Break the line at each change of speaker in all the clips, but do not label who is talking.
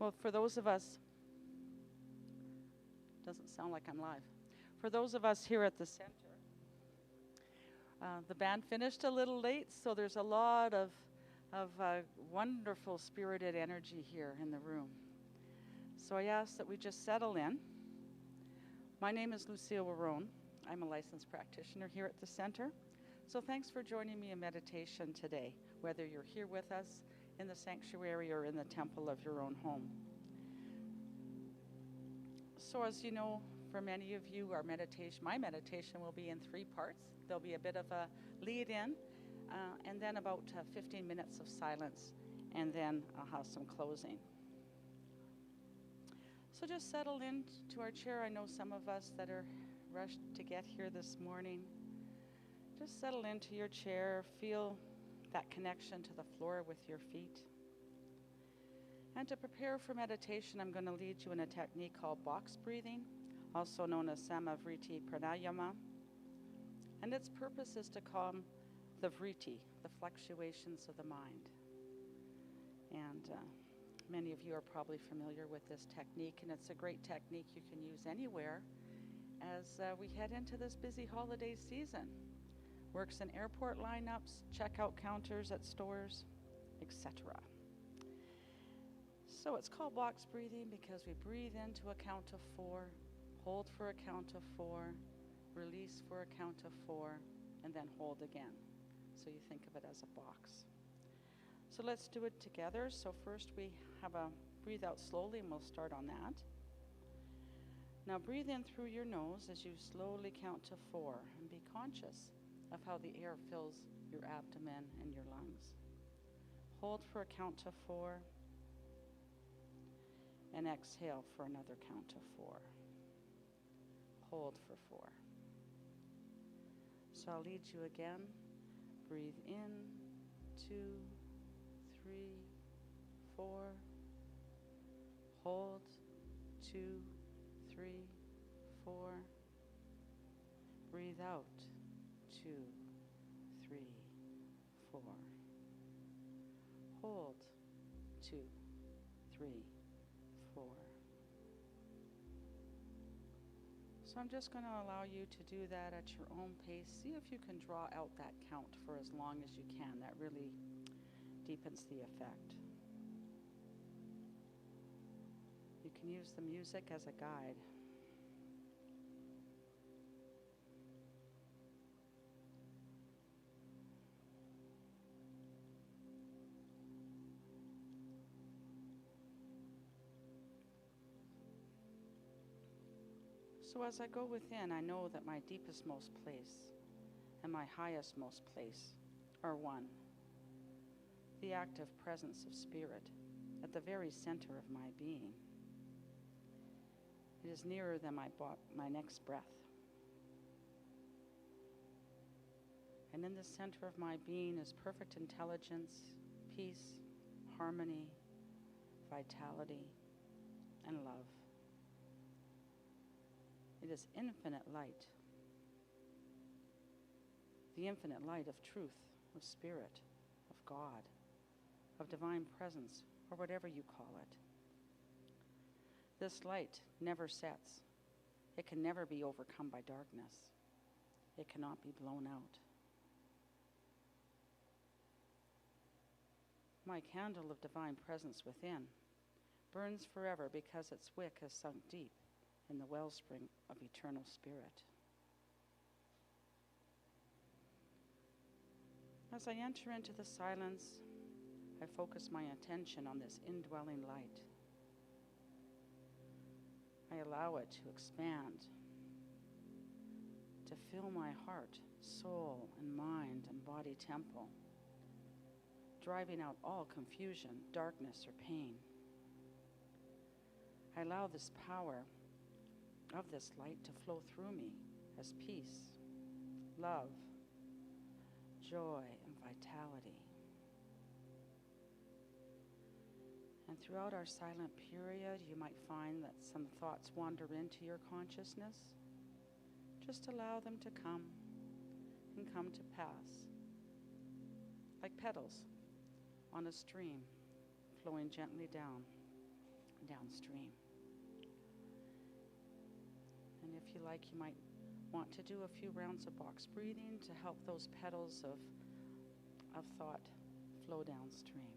Well, for those of us, doesn't sound like I'm live. For those of us here at the center, the band finished a little late, so there's a lot of wonderful spirited energy here in the room. So I ask that we just settle in. My name is Lucille Warone. I'm a licensed practitioner here at the center. So thanks for joining me in meditation today, whether you're here with us in the sanctuary or in the temple of your own home. So as you know, for many of you, my meditation will be in 3 parts. There'll be a bit of a lead in, and then about 15 minutes of silence, and then I'll have some closing. So just settle into our chair. I know some of us that are rushed to get here this morning. Just settle into your chair. Feel that connection to the floor with your feet. And to prepare for meditation, I'm going to lead you in a technique called box breathing, also known as Samavriti Pranayama. And its purpose is to calm the vritti, the fluctuations of the mind. And many of you are probably familiar with this technique, and it's a great technique you can use anywhere as we head into this busy holiday season. Works in airport lineups, checkout counters at stores, etc. So it's called box breathing because we breathe into a count of 4, hold for a count of 4, release for a count of 4, and then hold again. So you think of it as a box. So let's do it together. So first we have a breathe out slowly, and we'll start on that. Now breathe in through your nose as you slowly count to 4, and be conscious of how the air fills your abdomen and your lungs. Hold for a count of 4, and exhale for another count of 4. Hold for 4. So I'll lead you again. Breathe in, 2, 3, 4. Hold, 2, 3, 4. Breathe out, 2, 3, 4. Hold, 2, 3, 4. So I'm just going to allow you to do that at your own pace. See if you can draw out that count for as long as you can. That really deepens the effect. You can use the music as a guide. So as I go within, I know that my deepest most place and my highest most place are one. The active presence of spirit at the very center of my being. It is nearer than my next breath. And in the center of my being is perfect intelligence, peace, harmony, vitality, and love. It is infinite light, the infinite light of truth, of spirit, of God, of divine presence, or whatever you call it. This light never sets. It can never be overcome by darkness. It cannot be blown out. My candle of divine presence within burns forever because its wick has sunk deep in the wellspring of eternal spirit. As I enter into the silence, I focus my attention on this indwelling light. I allow it to expand, to fill my heart, soul, and mind and body temple, driving out all confusion, darkness, or pain. I allow this power of this light to flow through me as peace, love, joy, and vitality. And throughout our silent period, you might find that some thoughts wander into your consciousness. Just allow them to come and come to pass, like petals on a stream flowing gently down. downstream. And if you like, you might want to do a few rounds of box breathing to help those petals of thought flow downstream.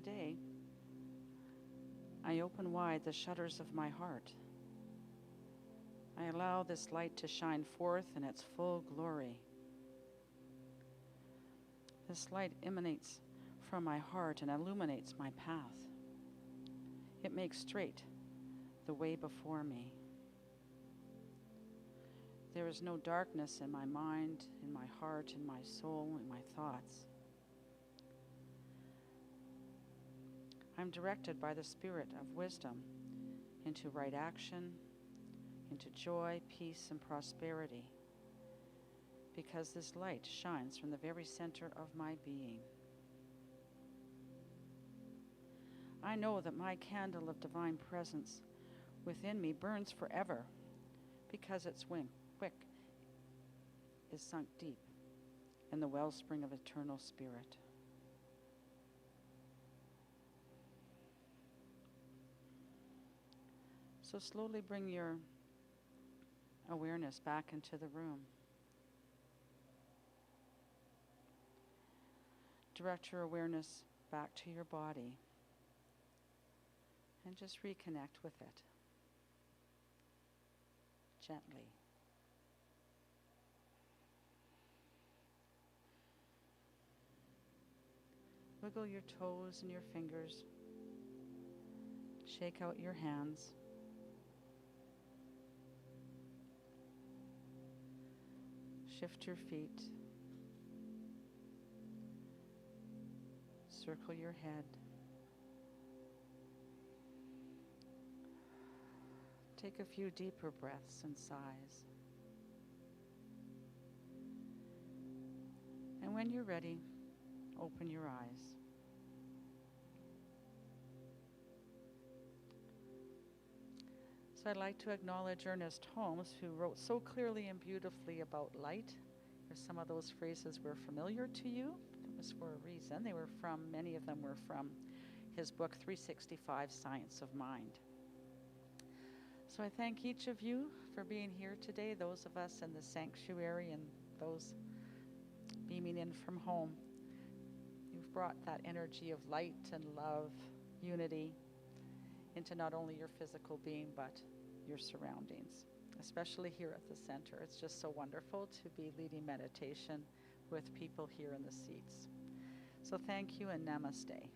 Today, I open wide the shutters of my heart. I allow this light to shine forth in its full glory. This light emanates from my heart and illuminates my path. It makes straight the way before me. There is no darkness in my mind, in my heart, in my soul, in my thoughts. I'm directed by the Spirit of wisdom into right action, into joy, peace, and prosperity, because this light shines from the very center of my being. I know that my candle of divine presence within me burns forever, because its wick is sunk deep in the wellspring of eternal spirit. So slowly bring your awareness back into the room. Direct your awareness back to your body and just reconnect with it gently. Wiggle your toes and your fingers. Shake out your hands. Shift your feet. Circle your head. Take a few deeper breaths and sighs. And when you're ready, open your eyes. So I'd like to acknowledge Ernest Holmes, who wrote so clearly and beautifully about light. There's some of those phrases were familiar to you. It was for a reason. Many of them were from his book, 365 Science of Mind. So I thank each of you for being here today, those of us in the sanctuary and those beaming in from home. You've brought that energy of light and love, unity, into not only your physical being, but your surroundings, especially here at the center. It's just so wonderful to be leading meditation with people here in the seats. So thank you and namaste.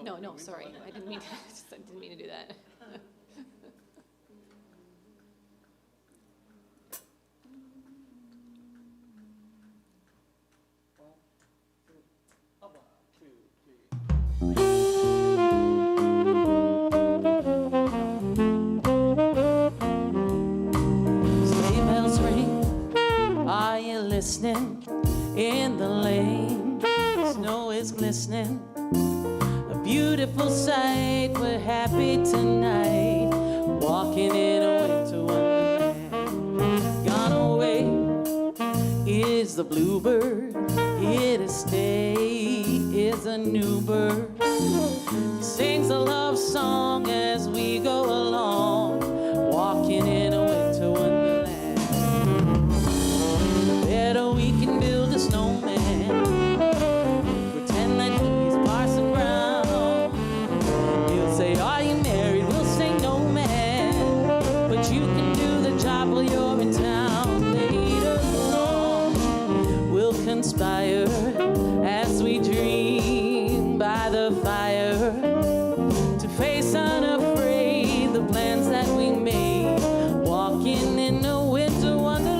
No, sorry. I didn't mean to do that.
Sleigh bells ring, are you listening? In the lane, snow is glistening. A beautiful sight, we're happy tonight, walking in a winter wonderland. Gone away is the bluebird, here to stay is a new bird. He sings a love song as we go along, walking in a winter wonderland. Better we can build a snowman, pretend that he's Parson Brown. He'll say, are you married? We'll say, no, man, but you can do the job while you're in town. Later on, we'll conspire as we dream by the fire to face unafraid the plans that we made, walking in a winter wonderland.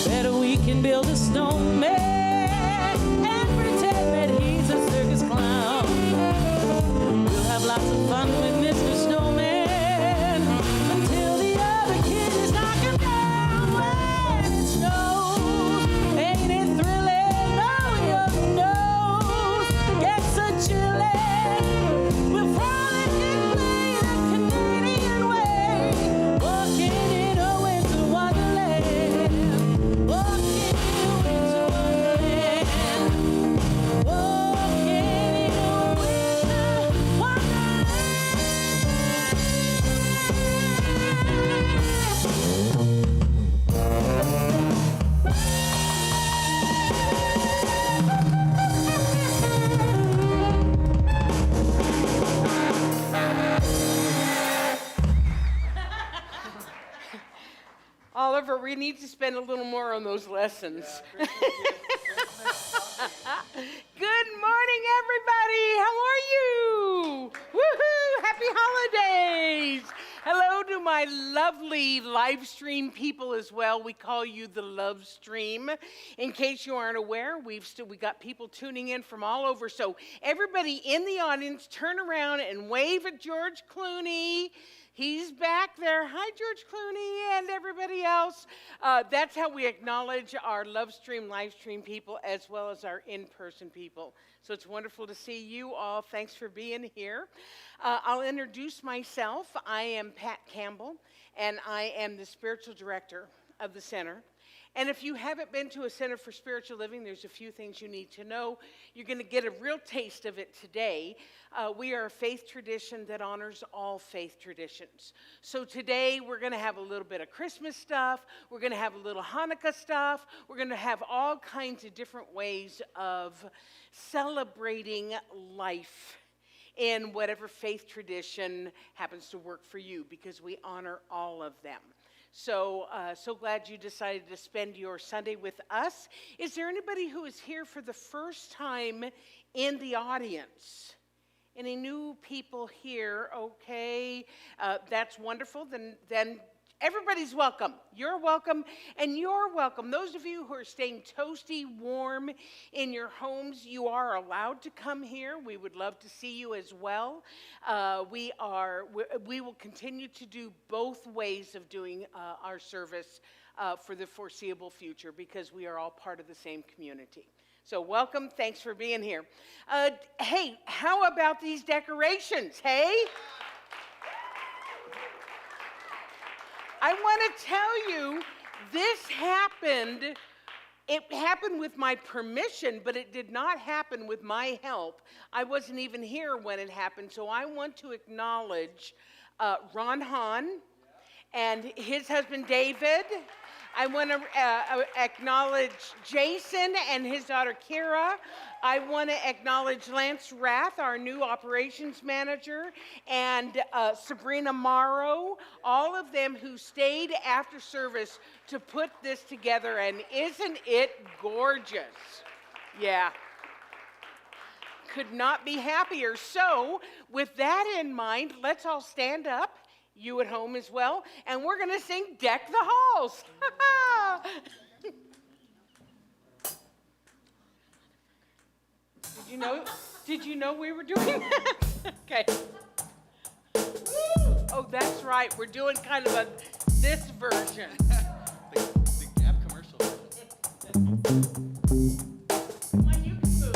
Better we can build a snowman and pretend that he's a circus clown. We'll have lots of fun with Mr. Snowman until the other kid is knocking down. When it snows, ain't it thrilling? Oh, your nose gets a chillin'. We'll frolic and play the Canadian way, walking in a winter wonderland. Walking in a winter wonderland. Walking in a winter wonderland.
Oliver, we need to spend a little more on those lessons. Good morning, everybody. How are you? Woohoo! Happy holidays. Hello to my lovely live stream people as well. We call you the Love Stream. In case you aren't aware, we got people tuning in from all over. So everybody in the audience, turn around and wave at George Clooney. He's back there. Hi, George Clooney and everybody else. That's how we acknowledge our live stream people, as well as our in-person people. So it's wonderful to see you all. Thanks for being here. I'll introduce myself. I am Pat Campbell, and I am the spiritual director of the center. And if you haven't been to a Center for Spiritual Living, there's a few things you need to know. You're going to get a real taste of it today. We are a faith tradition that honors all faith traditions. So today we're going to have a little bit of Christmas stuff. We're going to have a little Hanukkah stuff. We're going to have all kinds of different ways of celebrating life in whatever faith tradition happens to work for you, because we honor all of them. So glad you decided to spend your Sunday with us. Is there anybody who is here for the first time in the audience? Any new people here? Okay, that's wonderful. Then everybody's welcome. You're welcome, and you're welcome. Those of you who are staying toasty warm in your homes, you are allowed to come here. We would love to see you as well. We will continue to do both ways of doing our service for the foreseeable future, because we are all part of the same community. So welcome. Thanks for being here. Hey, how about these decorations? Hey? I want to tell you, this happened It happened with my permission, but it did not happen with my help. I wasn't even here when it happened, so I want to acknowledge Ron Hahn and his husband David. I want to acknowledge Jason and his daughter Kira. I want to acknowledge Lance Rath, our new operations manager, and Sabrina Morrow, all of them who stayed after service to put this together. And isn't it gorgeous? Yeah. Could not be happier. So, with that in mind, let's all stand up. You at home as well, and we're going to sing Deck the Halls. Did you know we were doing that? Okay. Oh, that's right. We're doing kind of this version.
the Gap commercial version.
Come on, you can move.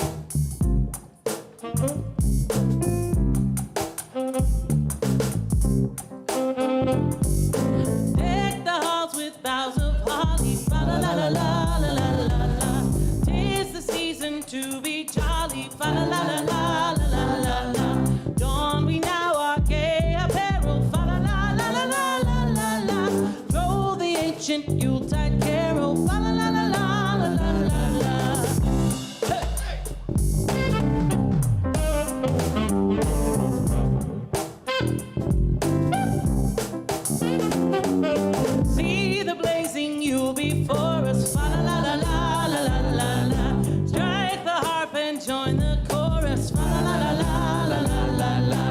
Deck the halls with boughs of holly, fa la la la la la la la la. 'Tis the season to be jolly, fa la la la la la la la la. Don we now our gay apparel, fa la la la la la la la la. Throw the ancient Yuletide carol, fa la la la la la la la la. See the blazing Yule before us, fa la la la la la la la la. Strike the harp and join the chorus, fa la la la la la la la.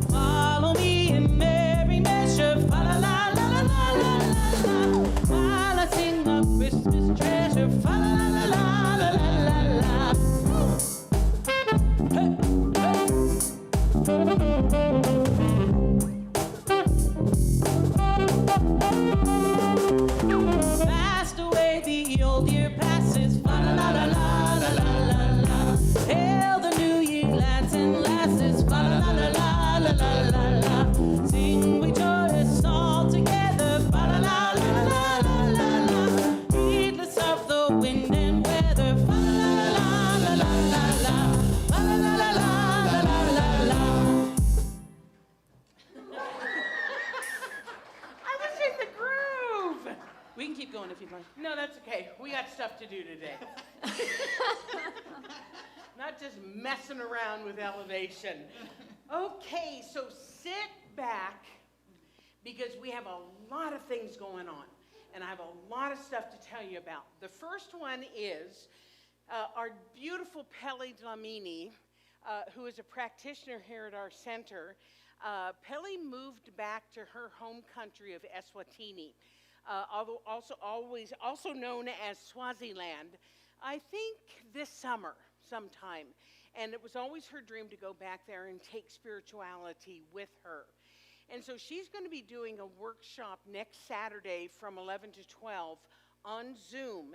Follow me in merry measure, fa la la la la la la la. While I sing of Christmas treasure, fa la la la la la la la. Hey, Fast away the old year passes, fa la la la la la la la la. Hail the new year, lads and lasses, fa la la la la la la la la. Sing we joyous all together, fa la la la la la la la. Heedless of the wind and weather, fa la la la la la la la. Fa la la la la la la la la.
I was in the groove.
We can keep going if you'd like.
No, that's okay. We got stuff to do today. Not just messing around with elevation. Okay, so sit back because we have a lot of things going on, and I have a lot of stuff to tell you about. The first one is our beautiful Pele Dlamini, who is a practitioner here at our center. Pele moved back to her home country of Eswatini, although also known as Swaziland, I think this summer sometime. And it was always her dream to go back there and take spirituality with her. And so she's going to be doing a workshop next Saturday from 11 to 12 on Zoom,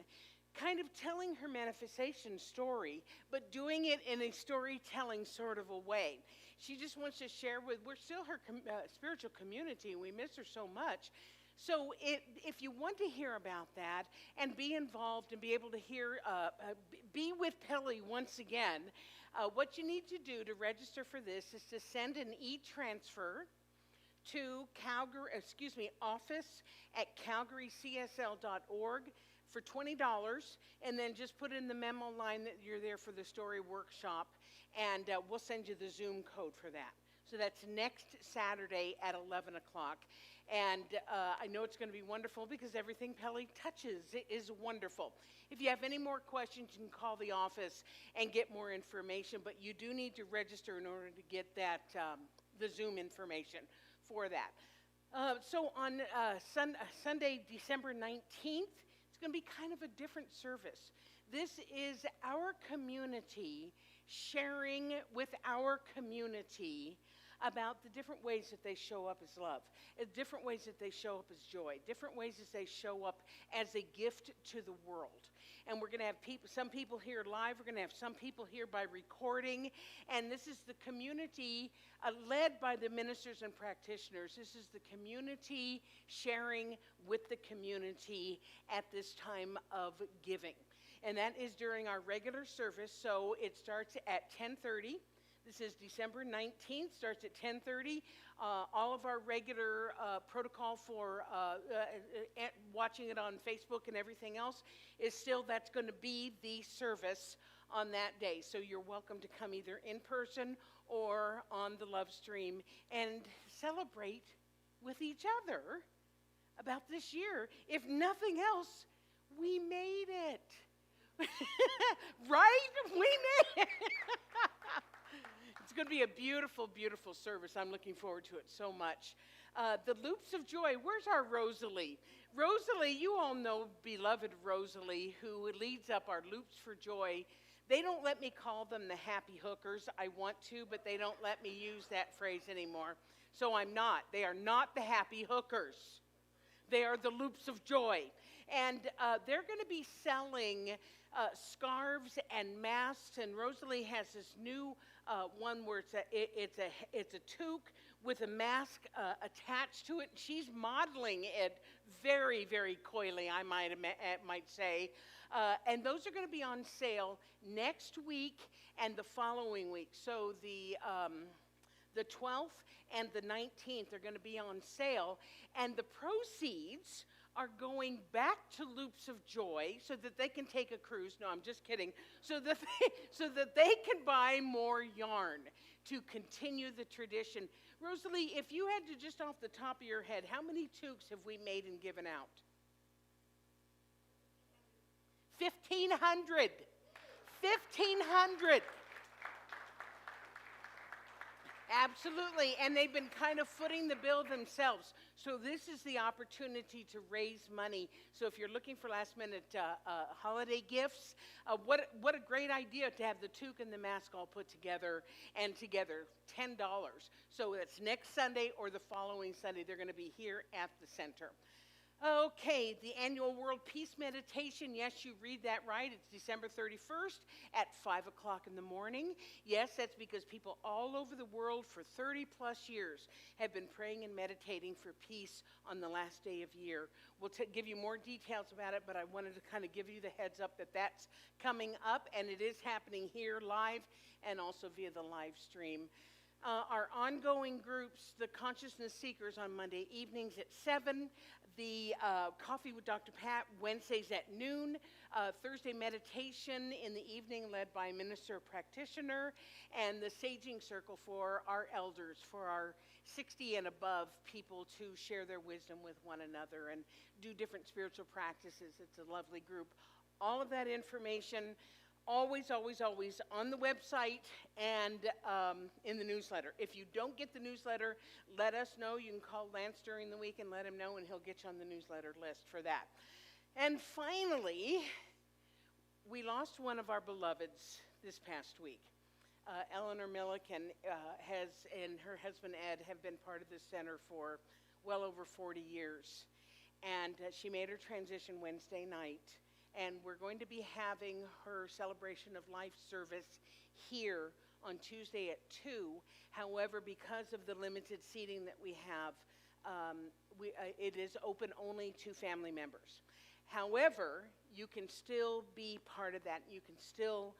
kind of telling her manifestation story, but doing it in a storytelling sort of a way. She just wants to share we're still her spiritual community, and we miss her so much. So if you want to hear about that and be involved and be able to hear, be with Pele once again, what you need to do to register for this is to send an e-transfer to office@calgarycsl.org for $20, and then just put in the memo line that you're there for the story workshop, and we'll send you the Zoom code for that. So that's next Saturday at 11 o'clock. And I know it's going to be wonderful because everything Pele touches is wonderful. If you have any more questions, you can call the office and get more information, but you do need to register in order to get that the Zoom information for that. So on Sunday, December 19th, it's going to be kind of a different service. This is our community sharing with our community about the different ways that they show up as love, different ways that they show up as joy, different ways that they show up as a gift to the world. And we're going to have some people here live. We're going to have some people here by recording. And this is the community led by the ministers and practitioners. This is the community sharing with the community at this time of giving. and that is during our regular service. So it starts at 10:30. This is December 19th, starts at 10:30. All of our regular protocol for watching it on Facebook and everything else is still, that's going to be the service on that day. So you're welcome to come either in person or on the love stream and celebrate with each other about this year. If nothing else, we made it. Right? We made it. It's going to be a beautiful, beautiful service. I'm looking forward to it so much. The Loops of Joy. Where's our Rosalie? Rosalie, you all know beloved Rosalie, who leads up our Loops for Joy. They don't let me call them the happy hookers. I want to, but they don't let me use that phrase anymore. So I'm not. They are not the happy hookers. They are the Loops of Joy. And they're going to be selling scarves and masks. And Rosalie has this new one where it's a toque with a mask attached to it. She's modeling it very, very coyly, I might say. And those are going to be on sale next week and the following week. So the 12th and the 19th are going to be on sale. And the proceeds are going back to Loops of Joy so that they can take a cruise. No, I'm just kidding. So that they can buy more yarn to continue the tradition. Rosalie, if you had to, just off the top of your head, how many toques have we made and given out? 1,500. 1,500. Absolutely, and they've been kind of footing the bill themselves. So this is the opportunity to raise money. So if you're looking for last-minute holiday gifts, what a great idea to have the toque and the mask all put together, and together, $10. So it's next Sunday or the following Sunday. They're going to be here at the center. Okay, the annual World Peace Meditation. Yes, you read that right. It's December 31st at 5 o'clock in the morning. Yes, that's because people all over the world for 30 plus years have been praying and meditating for peace on the last day of year. We'll give you more details about it, but I wanted to kind of give you the heads up that that's coming up, and it is happening here live and also via the live stream. Our ongoing groups, the Consciousness Seekers on Monday evenings at 7, the Coffee with Dr. Pat Wednesdays at noon, Thursday meditation in the evening led by a minister practitioner, and the Saging Circle for our elders, for our 60 and above people to share their wisdom with one another and do different spiritual practices. It's a lovely group. All of that information always, always, always on the website and in the newsletter. If you don't get the newsletter, let us know. You can call Lance during the week and let him know, and he'll get you on the newsletter list for that. And finally, we lost one of our beloveds this past week. Eleanor Milliken and her husband Ed have been part of this center for well over 40 years. And she made her transition Wednesday night. And we're going to be having her celebration of life service here on Tuesday at 2. However, because of the limited seating that we have, it is open only to family members. However, you can still be part of that. You can still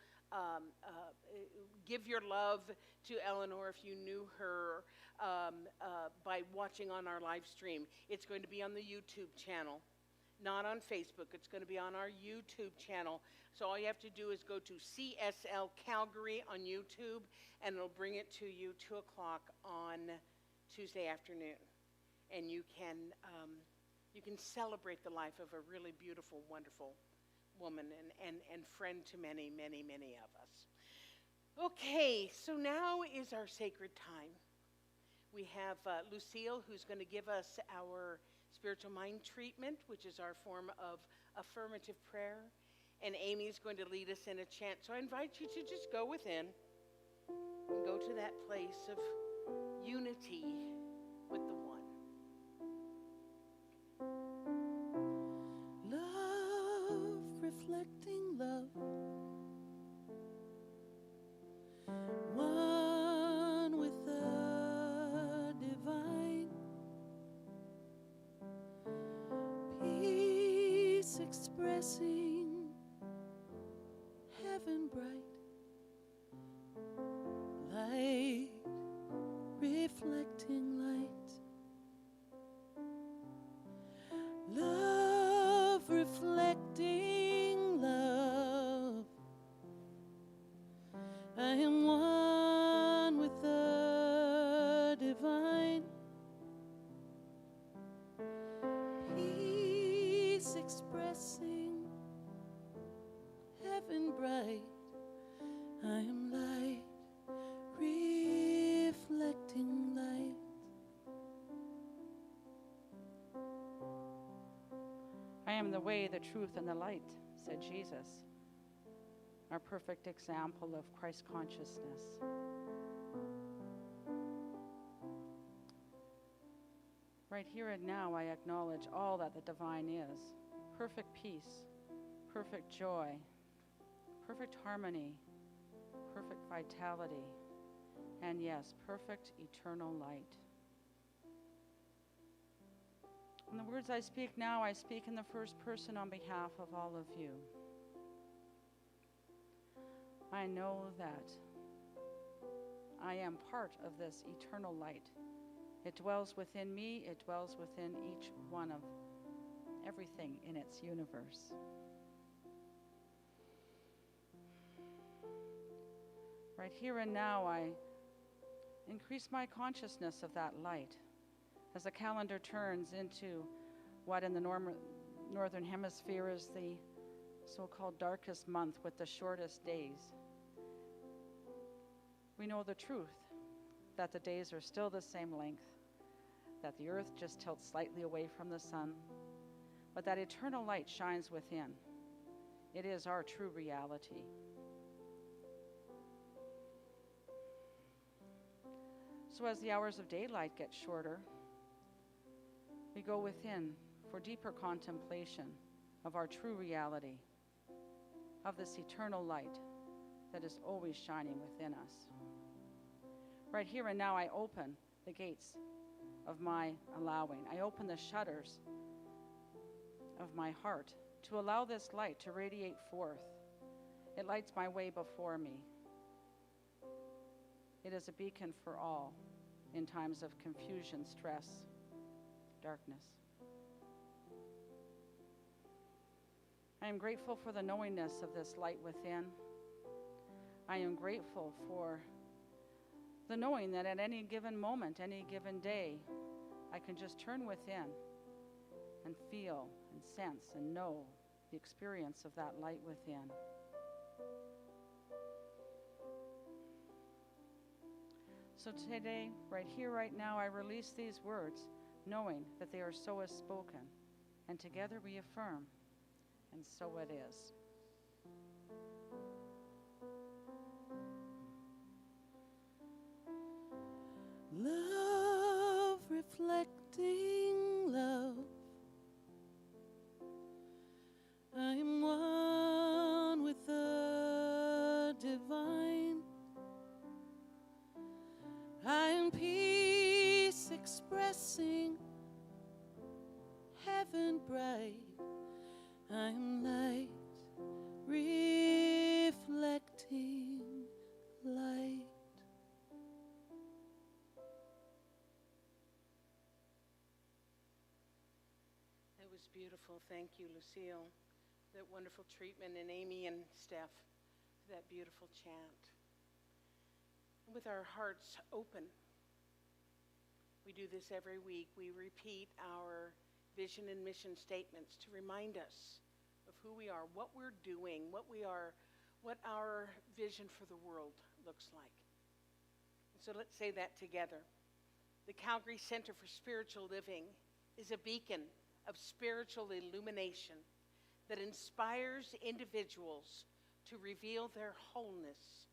give your love to Eleanor if you knew her by watching on our live stream. It's going to be on the YouTube channel. Not on Facebook. It's going to be on our YouTube channel. So all you have to do is go to CSL Calgary on YouTube, and it'll bring it to you 2 o'clock on Tuesday afternoon. And you can celebrate the life of a really beautiful, wonderful woman and friend to many, many, many of us. Okay, so now is our sacred time. We have Lucille, who's going to give us our spiritual mind treatment, which is our form of affirmative prayer. And Amy is going to lead us in a chant. So I invite you to just go within and go to that place of unity with the one.
Love, reflecting love. One with the divine. Peace expressing
am the way, the truth, and the light, said Jesus, our perfect example of Christ consciousness. Right here and now, I acknowledge all that the divine is. Perfect peace, perfect joy, perfect harmony, perfect vitality, and yes, perfect eternal light. And the words I speak now, I speak in the first person on behalf of all of you. I know that I am part of this eternal light. It dwells within me, it dwells within each one of everything in its universe. Right here and now, I increase my consciousness of that light as the calendar turns into what in the northern hemisphere is the so-called darkest month with the shortest days. We know the truth, that the days are still the same length, that the earth just tilts slightly away from the sun, but that eternal light shines within. It is our true reality. So as the hours of daylight get shorter, we go within for deeper contemplation of our true reality, of this eternal light that is always shining within us. Right here and now, I open the gates of my allowing. I open the shutters of my heart to allow this light to radiate forth. It lights my way before me. It is a beacon for all in times of confusion, stress, darkness. I am grateful for the knowingness of this light within. I am grateful for the knowing that at any given moment, any given day, I can just turn within and feel and sense and know the experience of that light within. So today, right here, right now, I release these words, knowing that they are so as spoken, and together we affirm, and so it is.
Love reflecting love. I am one with the divine. I am peace expressing heaven bright. I am light reflecting light.
That was beautiful. Thank you, Lucille. That wonderful treatment, and Amy and Steph, that beautiful chant. With our hearts open, we do this every week. We repeat our vision and mission statements to remind us of who we are, what we're doing, what our vision for the world looks like. So let's say that together. The Calgary Center for Spiritual Living is a beacon of spiritual illumination that inspires individuals to reveal their wholeness,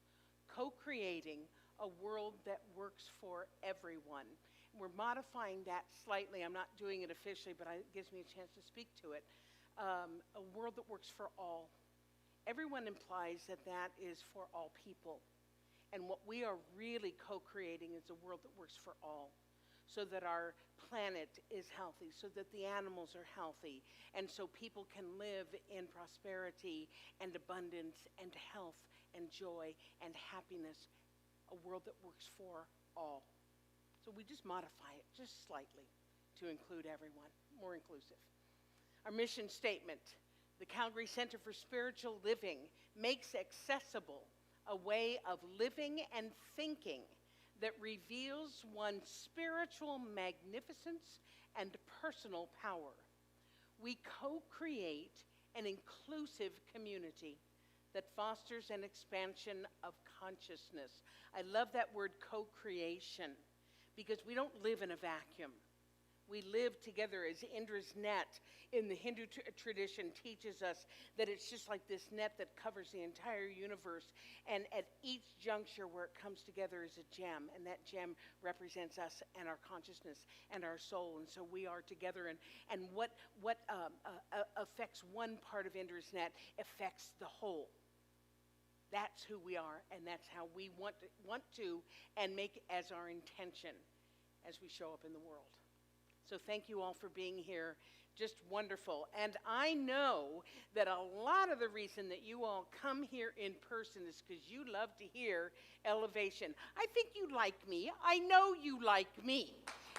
co-creating a world that works for everyone. We're modifying that slightly. I'm not doing it officially, but it gives me a chance to speak to it. A world that works for all. Everyone implies that that is for all people. And what we are really co-creating is a world that works for all, so that our planet is healthy, so that the animals are healthy, and so people can live in prosperity and abundance and health and joy and happiness. A world that works for all. So we just modify it just slightly to include everyone, more inclusive. Our mission statement, the Calgary Center for Spiritual Living makes accessible a way of living and thinking that reveals one's spiritual magnificence and personal power. We co-create an inclusive community that fosters an expansion of consciousness. I love that word co-creation, because we don't live in a vacuum. We live together as Indra's net in the Hindu tradition teaches us that it's just like this net that covers the entire universe. And at each juncture where it comes together is a gem. And that gem represents us and our consciousness and our soul. And so we are together. And what affects one part of Indra's net affects the whole. That's who we are. And that's how we want to and make as our intention as we show up in the world. So thank you all for being here. Just wonderful. And I know that a lot of the reason that you all come here in person is because you love to hear elevation. I think you like me. I know you like me.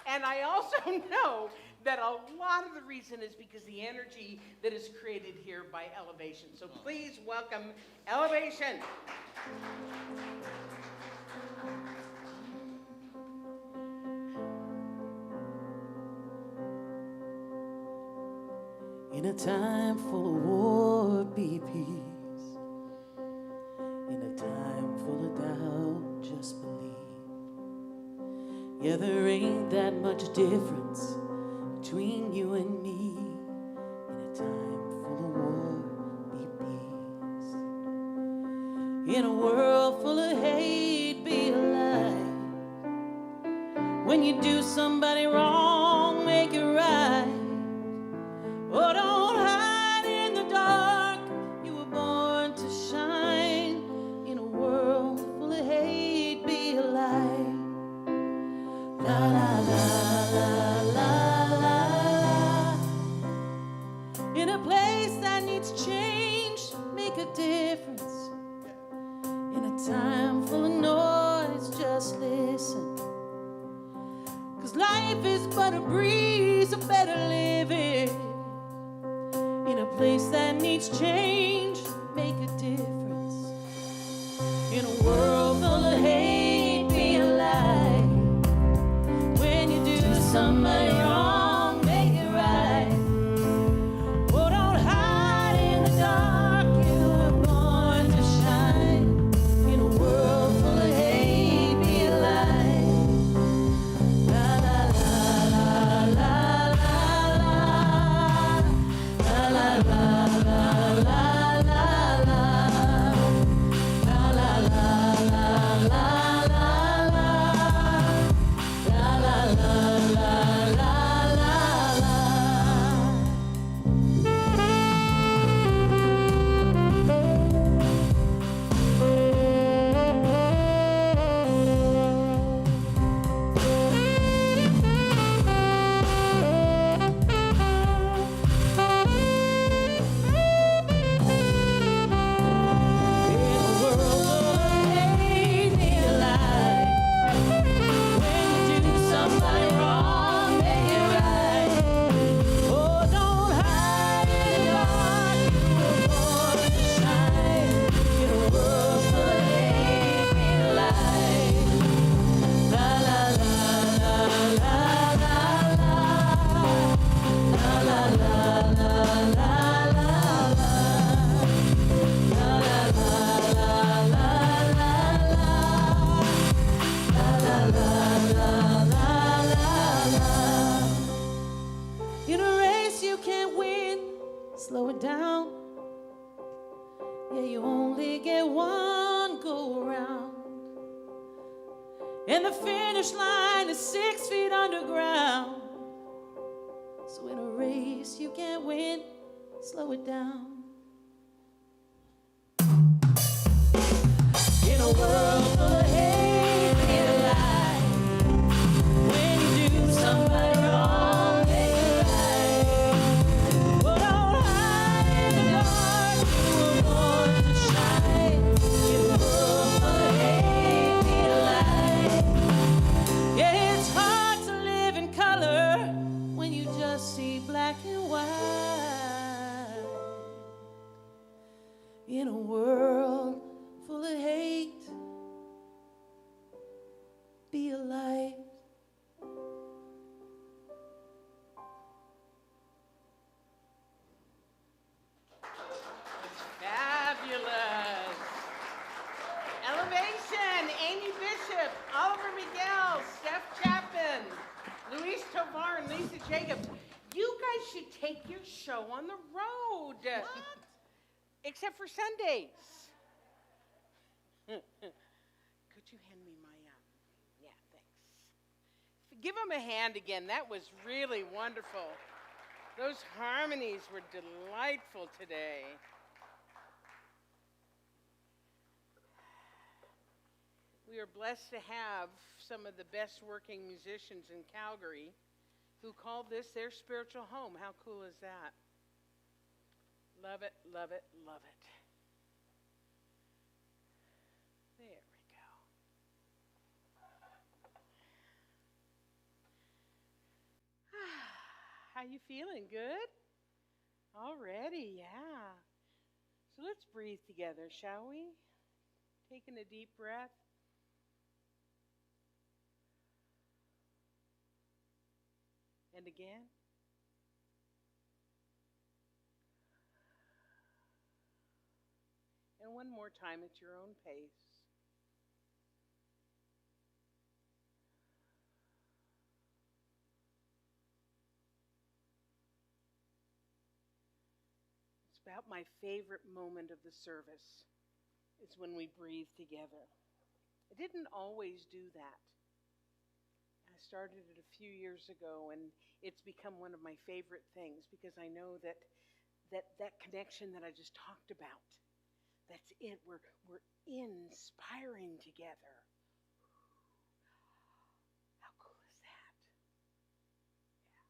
And I also know that a lot of the reason is because the energy that is created here by elevation. So please welcome Elevation.
In a time full of war, be peace. In a time full of doubt, just believe. Yeah, there ain't that much difference between you and me. In a time full of war, be peace. In a world full of hate, be alive. When you do somebody wrong, make it right. Oh, don't hide in the dark. You were born to shine. In a world full of hate, be a light. La la la la la la la. In a place that needs change, make a difference. In a time full of noise, just listen. 'Cause life is but a breeze of better living. In a place that needs change, make a difference. In a world full of hate, be a light. When you do somebody wrong, make it right. Oh, don't hide in the dark. You were born to shine. In a world full of hate, be a light. La la la la la la la. La la la la la la la. La la la la la la la. La la la la la la la. In a race you can't win, slow it down. Yeah, you only get one go around. And the finish line is 6 feet underground. So in a race you can't win, slow it down. In a world full of hate, be alive. When you do somebody wrong, make it right. Oh, don't hide in the dark. You were born to shine. In a world full of hate, be alive. Yeah, it's hard to live in color when you just see black and white. In a world full of hate,
to Jacob, you guys should take your show on the road. What? Except for Sundays. Could you hand me my, yeah, thanks. Give them a hand again. That was really wonderful. Those harmonies were delightful today. We are blessed to have some of the best working musicians in Calgary who call this their spiritual home. How cool is that? Love it, love it, love it. There we go. How you feeling? Good? Already, yeah. So let's breathe together, shall we? Taking a deep breath. And again. And one more time at your own pace. It's about my favorite moment of the service is when we breathe together. I didn't always do that. I started it a few years ago, and it's become one of my favorite things because I know that connection that I just talked about, that's it. We're inspiring together. How cool is that? Yeah.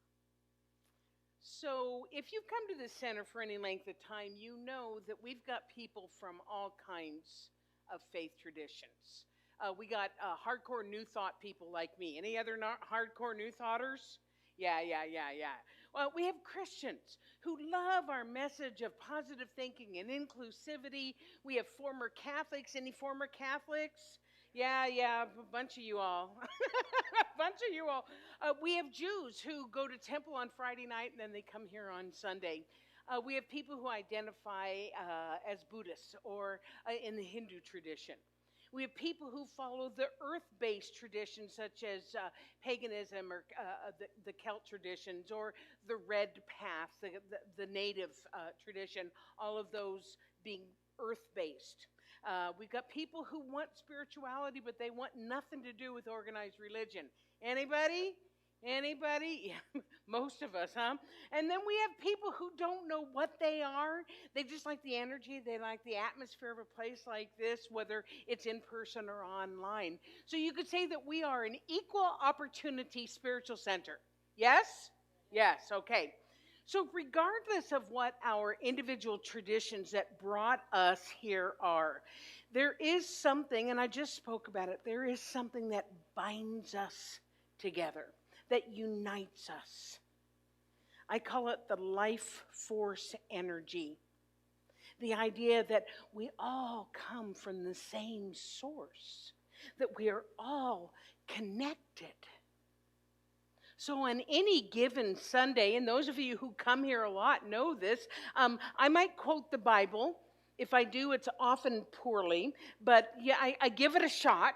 So if you've come to the center for any length of time, you know that we've got people from all kinds of faith traditions. We got hardcore New Thought people like me. Any other hardcore New Thoughters? Yeah. Well, we have Christians who love our message of positive thinking and inclusivity. We have former Catholics. Any former Catholics? Yeah, a bunch of you all. We have Jews who go to temple on Friday night and then they come here on Sunday. We have people who identify as Buddhists or in the Hindu tradition. We have people who follow the earth-based traditions such as paganism or the Celt traditions or the red path, the native tradition, all of those being earth-based. We've got people who want spirituality, but they want nothing to do with organized religion. Anybody? Yeah, most of us, huh? And then we have people who don't know what they are. They just like the energy. They like the atmosphere of a place like this, whether it's in person or online. So you could say that we are an equal opportunity spiritual center. Yes? Yes, okay. So regardless of what our individual traditions that brought us here are, there is something, and I just spoke about it, there is something that binds us together, that unites us. I call it the life force energy. The idea that we all come from the same source, that we are all connected. So on any given Sunday, and those of you who come here a lot know this, I might quote the Bible. If I do, it's often poorly, but yeah, I give it a shot.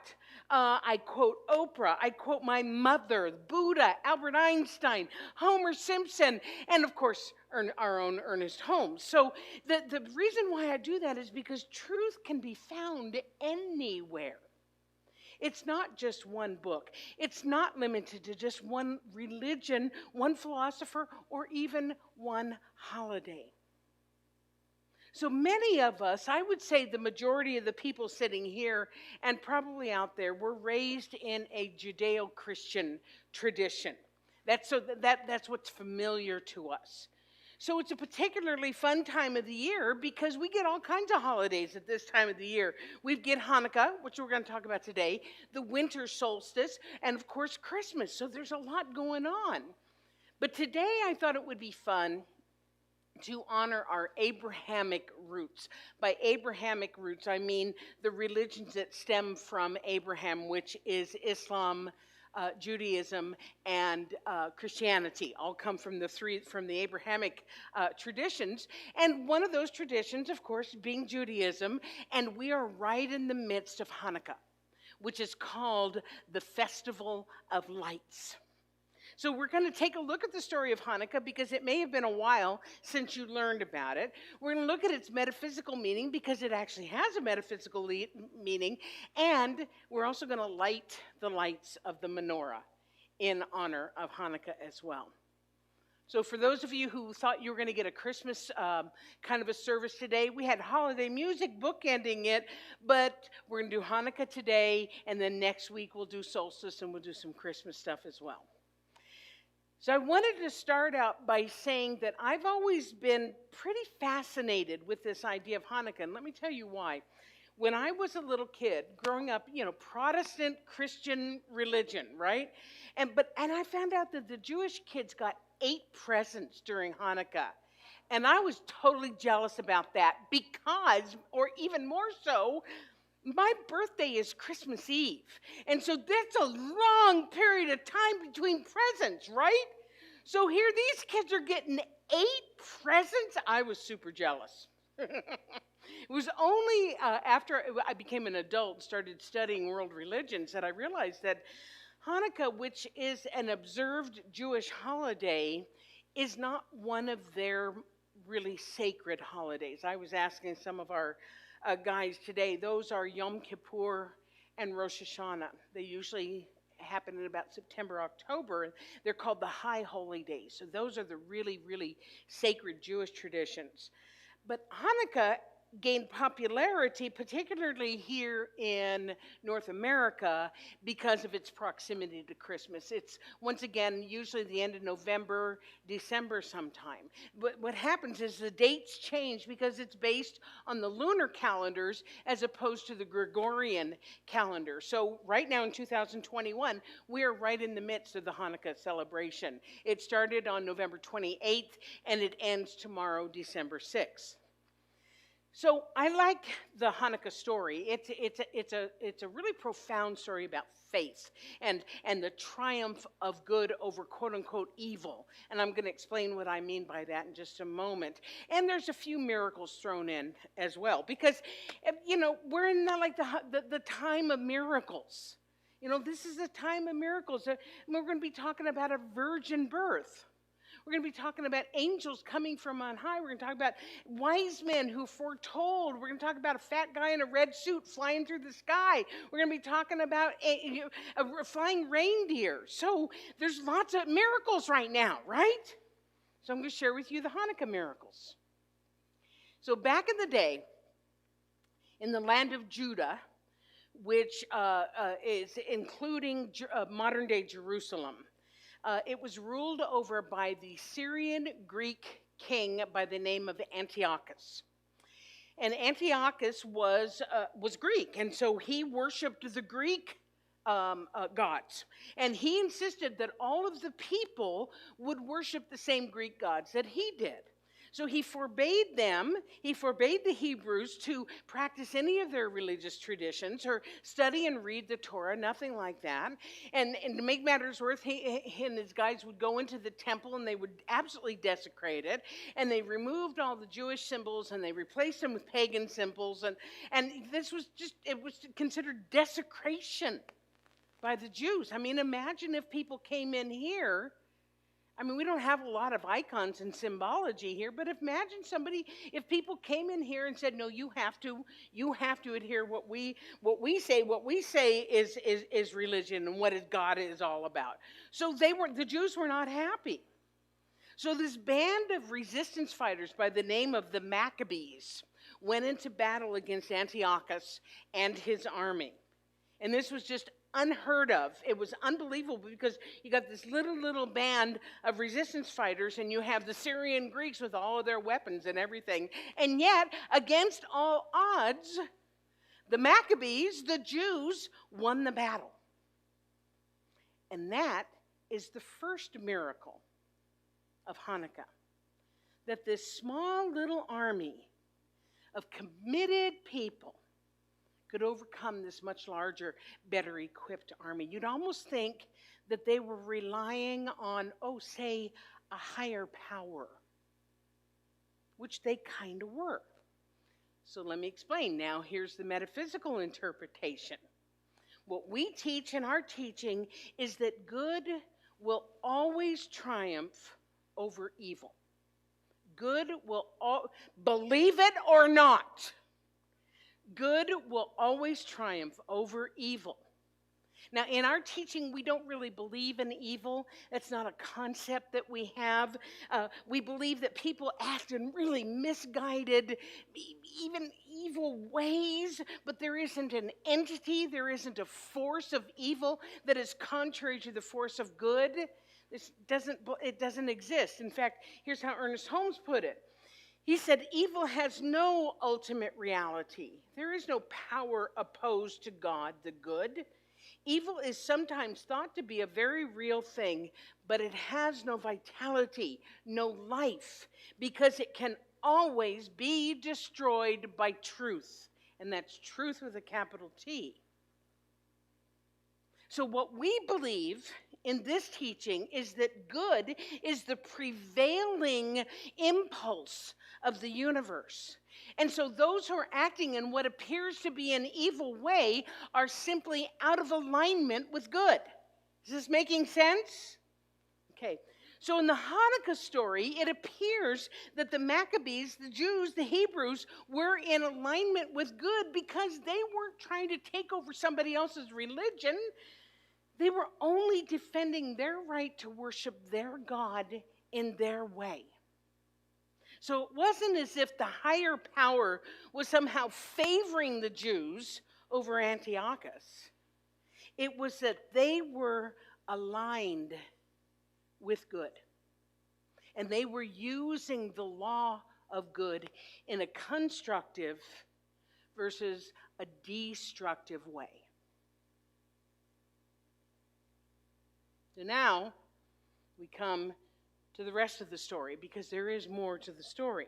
I quote Oprah, I quote my mother, Buddha, Albert Einstein, Homer Simpson, and of course, our own Ernest Holmes. So the reason why I do that is because truth can be found anywhere. It's not just one book. It's not limited to just one religion, one philosopher, or even one holiday. So many of us, I would say the majority of the people sitting here and probably out there, were raised in a Judeo-Christian tradition. That's what's familiar to us. So it's a particularly fun time of the year because we get all kinds of holidays at this time of the year. We get Hanukkah, which we're going to talk about today, the Winter Solstice, and of course Christmas. So there's a lot going on. But today I thought it would be fun to honor our Abrahamic roots. By Abrahamic roots, I mean the religions that stem from Abraham, which is Islam, Judaism, and Christianity. All come from the Abrahamic traditions. And one of those traditions, of course, being Judaism, and we are right in the midst of Hanukkah, which is called the Festival of Lights. So we're going to take a look at the story of Hanukkah because it may have been a while since you learned about it. We're going to look at its metaphysical meaning because it actually has a metaphysical meaning. And we're also going to light the lights of the menorah in honor of Hanukkah as well. So for those of you who thought you were going to get a Christmas kind of a service today, we had holiday music bookending it, but we're going to do Hanukkah today, and then next week we'll do solstice and we'll do some Christmas stuff as well. So I wanted to start out by saying that I've always been pretty fascinated with this idea of Hanukkah, and let me tell you why. When I was a little kid, growing up, Protestant Christian religion, right? And I found out that the Jewish kids got 8 presents during Hanukkah. And I was totally jealous about that because, or even more so, my birthday is Christmas Eve. And so that's a long period of time between presents, right? So here these kids are getting 8 presents. I was super jealous. It was only after I became an adult and started studying world religions that I realized that Hanukkah, which is an observed Jewish holiday, is not one of their really sacred holidays. I was asking some of our guys today, those are Yom Kippur and Rosh Hashanah. They usually happen in about September, October. They're called the High Holy Days. So those are the really, really sacred Jewish traditions. But Hanukkah gained popularity, particularly here in North America, because of its proximity to Christmas. It's, once again, usually the end of November, December sometime. But what happens is the dates change because it's based on the lunar calendars as opposed to the Gregorian calendar. So right now in 2021, we are right in the midst of the Hanukkah celebration. It started on November 28th, and it ends tomorrow, December 6th. So I like the Hanukkah story. It's a really profound story about faith and the triumph of good over quote unquote evil. And I'm going to explain what I mean by that in just a moment. And there's a few miracles thrown in as well because we're in the time of miracles. This is a time of miracles. We're going to be talking about a virgin birth. We're going to be talking about angels coming from on high. We're going to talk about wise men who foretold. We're going to talk about a fat guy in a red suit flying through the sky. We're going to be talking about a flying reindeer. So there's lots of miracles right now, right? So I'm going to share with you the Hanukkah miracles. So back in the day, in the land of Judah, which is including modern-day Jerusalem, it was ruled over by the Syrian Greek king by the name of Antiochus. And Antiochus was Greek, and so he worshipped the Greek gods. And he insisted that all of the people would worship the same Greek gods that he did. So he forbade the Hebrews to practice any of their religious traditions or study and read the Torah, nothing like that. And to make matters worse, he and his guys would go into the temple and they would absolutely desecrate it. And they removed all the Jewish symbols and they replaced them with pagan symbols. And this was it was considered desecration by the Jews. I mean, imagine if people came in here. I mean, we don't have a lot of icons and symbology here, but imagine if people came in here and said, no, you have to adhere what we say is religion and what God is all about. So the Jews were not happy. So this band of resistance fighters by the name of the Maccabees went into battle against Antiochus and his army. And this was just unheard of. It was unbelievable because you got this little band of resistance fighters and you have the Syrian Greeks with all of their weapons and everything. And yet, against all odds, the Maccabees, the Jews, won the battle. And that is the first miracle of Hanukkah. That this small little army of committed people could overcome this much larger, better equipped army. You'd almost think that they were relying on, say, a higher power, which they kind of were. So let me explain. Now, here's the metaphysical interpretation. What we teach in our teaching is that good will always triumph over evil. Good will, believe it or not, good will always triumph over evil. Now, in our teaching, we don't really believe in evil. It's not a concept that we have. We believe that people act in really misguided, even evil ways, but there isn't an entity, there isn't a force of evil that is contrary to the force of good. It doesn't exist. In fact, here's how Ernest Holmes put it. He said, evil has no ultimate reality. There is no power opposed to God, the good. Evil is sometimes thought to be a very real thing, but it has no vitality, no life, because it can always be destroyed by truth. And that's truth with a capital T. So what we believe in this teaching is that good is the prevailing impulse of the universe. And so those who are acting in what appears to be an evil way are simply out of alignment with good. Is this making sense? Okay. So in the Hanukkah story, it appears that the Maccabees, the Jews, the Hebrews, were in alignment with good because they weren't trying to take over somebody else's religion. They were only defending their right to worship their God in their way. So it wasn't as if the higher power was somehow favoring the Jews over Antiochus. It was that they were aligned with good. And they were using the law of good in a constructive versus a destructive way. So now we come to the rest of the story, because there is more to the story.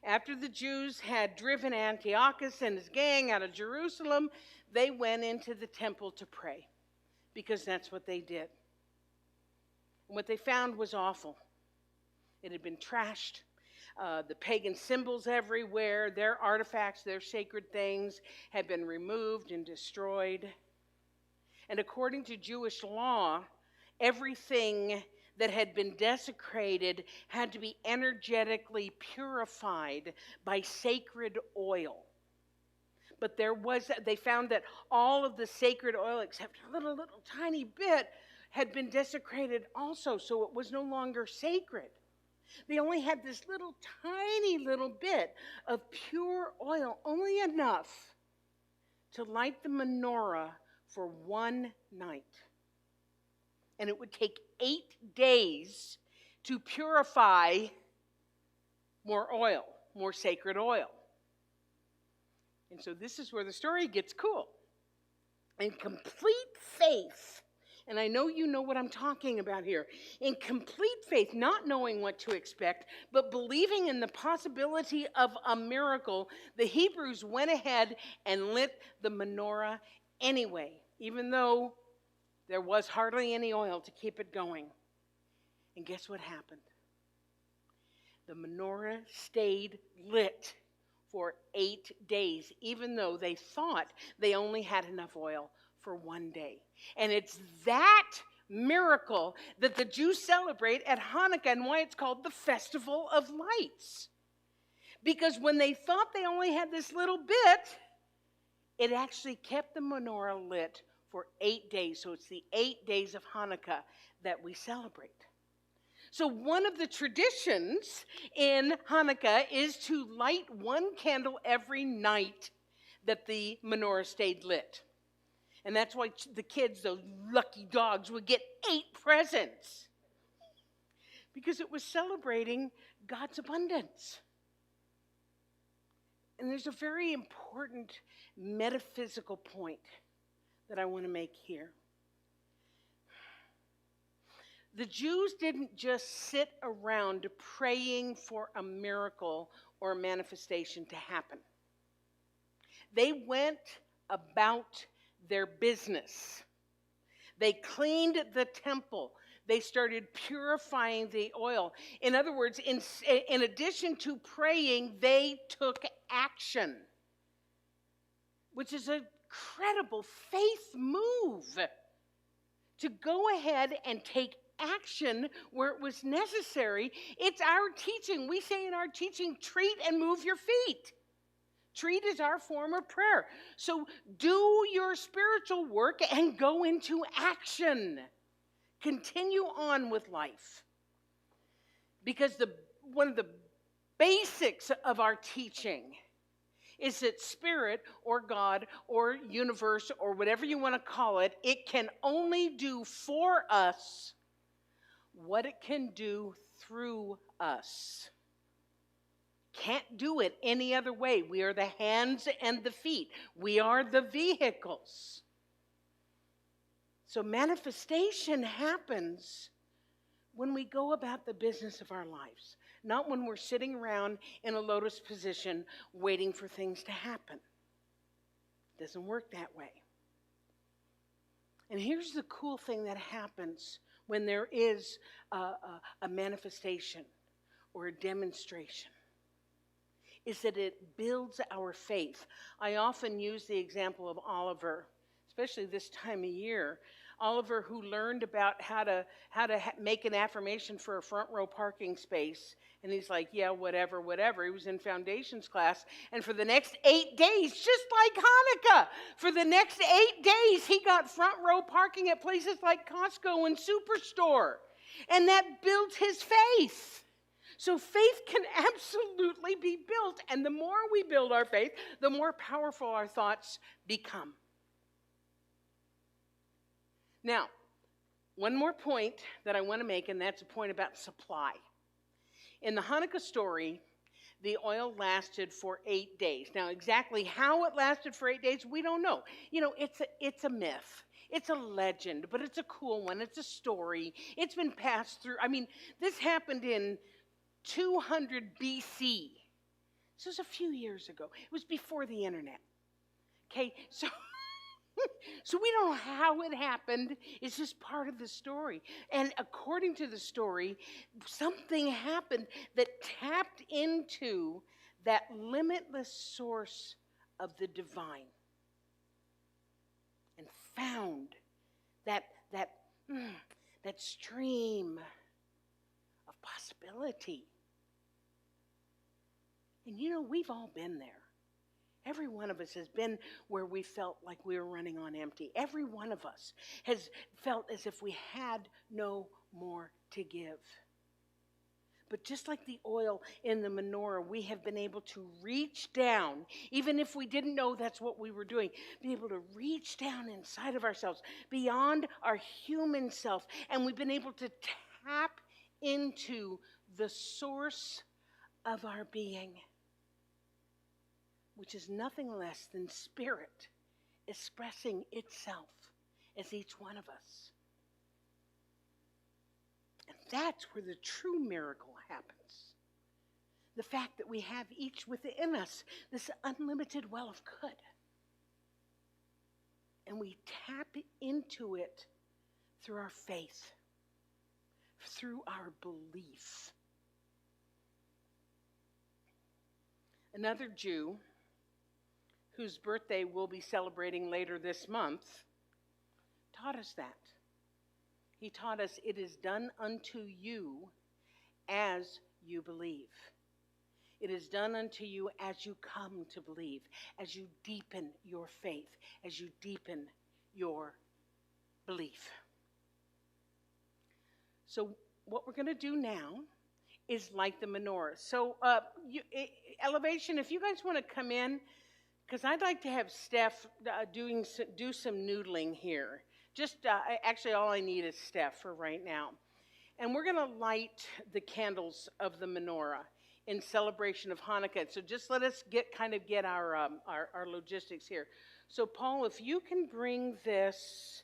After the Jews had driven Antiochus and his gang out of Jerusalem, they went into the temple to pray, because that's what they did. And what they found was awful. It had been trashed. The pagan symbols everywhere, their artifacts, their sacred things had been removed and destroyed. And according to Jewish law, everything that had been desecrated had to be energetically purified by sacred oil. But they found that all of the sacred oil, except a little tiny bit, had been desecrated also, so it was no longer sacred. They only had this tiny little bit of pure oil, only enough to light the menorah for one night. And it would take 8 days to purify more oil, more sacred oil. And so this is where the story gets cool. In complete faith, and I know you know what I'm talking about here, in complete faith, not knowing what to expect, but believing in the possibility of a miracle, the Hebrews went ahead and lit the menorah anyway, even though there was hardly any oil to keep it going. And guess what happened? The menorah stayed lit for 8 days, even though they thought they only had enough oil for one day. And it's that miracle that the Jews celebrate at Hanukkah, and why it's called the Festival of Lights. Because when they thought they only had this little bit, it actually kept the menorah lit for 8 days. So it's the 8 days of Hanukkah that we celebrate. So one of the traditions in Hanukkah is to light one candle every night that the menorah stayed lit. And that's why the kids, those lucky dogs, would get 8 presents. Because it was celebrating God's abundance. And there's a very important metaphysical point that I want to make here. The Jews didn't just sit around praying for a miracle or a manifestation to happen. They went about their business. They cleaned the temple. They started purifying the oil. In other words, in addition to praying, they took action, which is a credible faith move to go ahead and take action where it was necessary. It's our teaching. We say in our teaching, treat and move your feet. Treat is our form of prayer. So do your spiritual work and go into action. Continue on with life. Because one of the basics of our teaching is that spirit or God or universe or whatever you want to call it, it can only do for us what it can do through us. Can't do it any other way. We are the hands and the feet. We are the vehicles. So manifestation happens when we go about the business of our lives, not when we're sitting around in a lotus position waiting for things to happen. It doesn't work that way. And here's the cool thing that happens when there is a manifestation or a demonstration, is that it builds our faith. I often use the example of Oliver, especially this time of year. Oliver, who learned about how to make an affirmation for a front row parking space, and he's like, yeah, whatever. He was in foundations class, and for the next 8 days, just like Hanukkah, for the next 8 days, he got front row parking at places like Costco and Superstore, and that built his faith. So faith can absolutely be built, and the more we build our faith, the more powerful our thoughts become. Now, one more point that I want to make, and that's a point about supply. In the Hanukkah story, the oil lasted for 8 days. Now, exactly how it lasted for 8 days, we don't know. You know, it's a myth. It's a legend, but it's a cool one. It's a story. It's been passed through. I mean, this happened in 200 BC. This was a few years ago. It was before the internet. Okay, so we don't know how it happened. It's just part of the story. And according to the story, something happened that tapped into that limitless source of the divine and found that stream of possibility. And you know, we've all been there. Every one of us has been where we felt like we were running on empty. Every one of us has felt as if we had no more to give. But just like the oil in the menorah, we have been able to reach down, even if we didn't know that's what we were doing, be able to reach down inside of ourselves, beyond our human self, and we've been able to tap into the source of our being, which is nothing less than spirit expressing itself as each one of us. And that's where the true miracle happens. The fact that we have each within us this unlimited well of good. And we tap into it through our faith, through our belief. Another Jew, whose birthday we'll be celebrating later this month, taught us that. He taught us, it is done unto you as you believe. It is done unto you as you come to believe, as you deepen your faith, as you deepen your belief. So what we're going to do now is light the menorah. So Elevation, if you guys want to come in, because I'd like to have Steph do some noodling here. Just actually all I need is Steph for right now. And we're going to light the candles of the menorah in celebration of Hanukkah. So just let us get our logistics here. So Paul, if you can bring this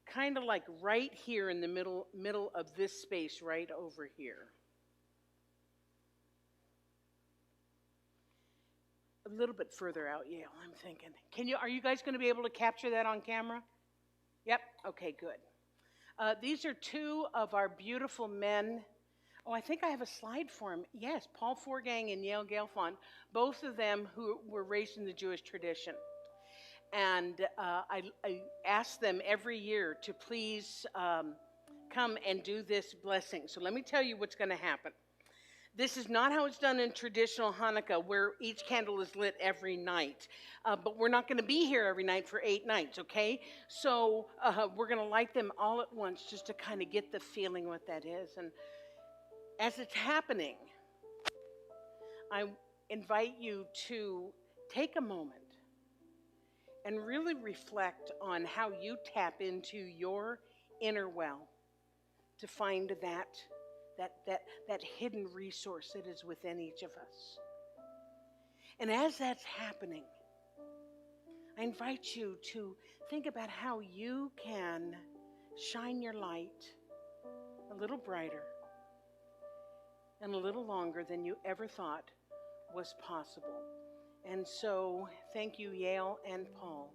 kind of like right here in the middle of this space right over here. A little bit further out, Yale, I'm thinking. Are you guys going to be able to capture that on camera? Yep, okay, good. These are two of our beautiful men. Oh, I think I have a slide for them. Yes, Paul Forgang and Yale Gelfond, both of them who were raised in the Jewish tradition. And I ask them every year to please come and do this blessing. So let me tell you what's going to happen. This is not how it's done in traditional Hanukkah, where each candle is lit every night. But we're not going to be here every night for 8 nights, okay? So we're going to light them all at once just to kind of get the feeling what that is. And as it's happening, I invite you to take a moment and really reflect on how you tap into your inner well to find that hidden resource that is within each of us. And as that's happening, I invite you to think about how you can shine your light a little brighter and a little longer than you ever thought was possible. And so, thank you, Yale and Paul.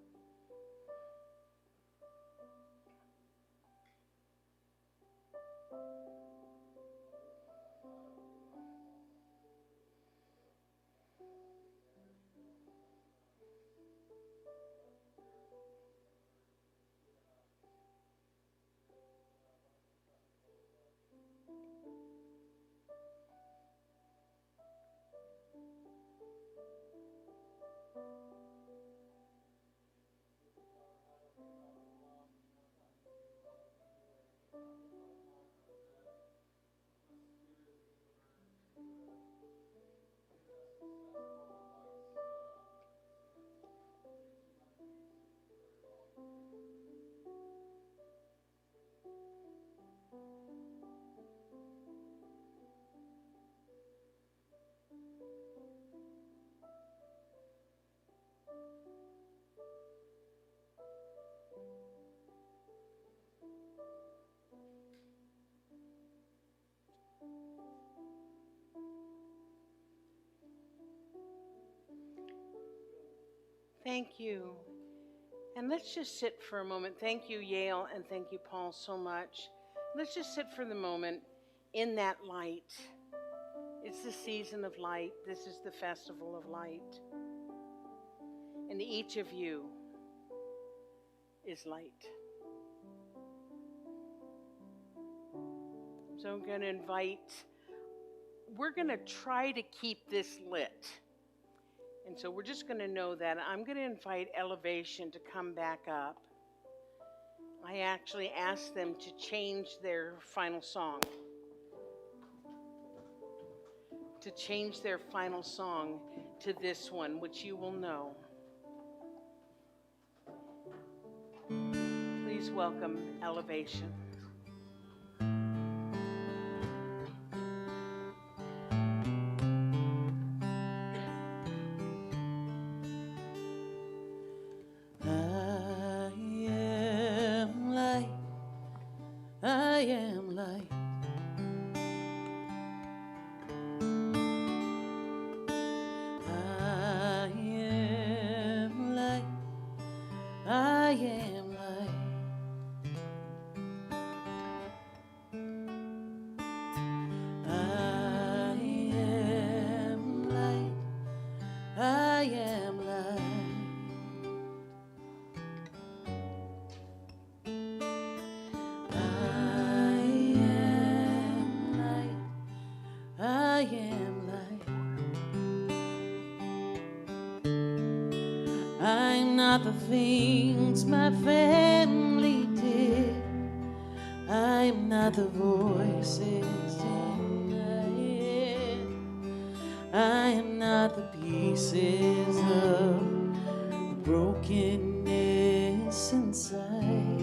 Thank you. And let's just sit for a moment. Thank you, Yale, and thank you, Paul, so much. Let's just sit for the moment in that light. It's the season of light. This is the festival of light. And each of you is light. So I'm going to invite, we're going to try to keep this lit. And so we're just going to know that. I'm going to invite Elevation to come back up. I actually asked them to change their final song. To change their final song to this one, which you will know. Please welcome Elevation.
Not the things my family did. I'm not the voices in my head. I am not the pieces of the brokenness inside.